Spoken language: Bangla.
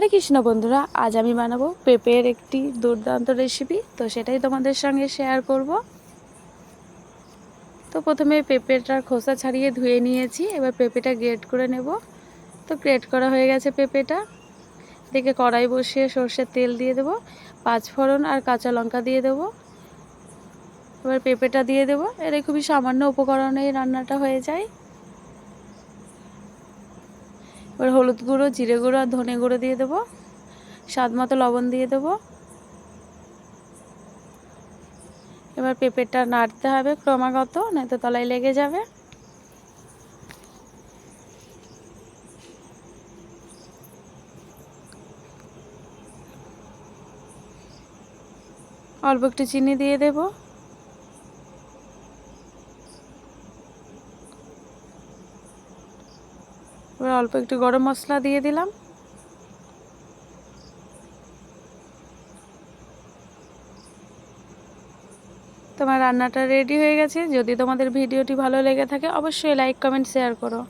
হরে কৃষ্ণ বন্ধুরা, আজ আমি বানাবো পেঁপের একটি দুর্দান্ত রেসিপি। তো সেটাই তোমাদের সঙ্গে শেয়ার করব। তো প্রথমে পেঁপেটার খোসা ছাড়িয়ে ধুয়ে নিয়েছি, এবার পেঁপেটা গ্রেট করে নেব। তো গ্রেট করা হয়ে গেছে পেঁপেটা। দেখে কড়াই বসিয়ে সর্ষের তেল দিয়ে দেবো, 5 ফোড়ন আর কাঁচা লঙ্কা দিয়ে দেবো। এবার পেঁপেটা দিয়ে দেবো। এর খুবই সামান্য উপকরণেই রান্নাটা হয়ে যায়। এবার হলুদ গুঁড়ো, জিরে গুঁড়ো আর ধনে গুঁড়ো দিয়ে দেবো, স্বাদ মতো লবণ দিয়ে দেবো। এবার পেঁপেটা নাড়তে হবে ক্রমাগত, নয়তো তলায় লেগে যাবে। অল্প একটু চিনি দিয়ে দেব। এবার অল্প একটু গরম মশলা দিয়ে দিলাম। তোমার রান্নাটা রেডি হয়ে গেছে। যদি তোমাদের ভিডিওটি ভালো লেগে থাকে অবশ্যই লাইক, কমেন্ট, শেয়ার করো।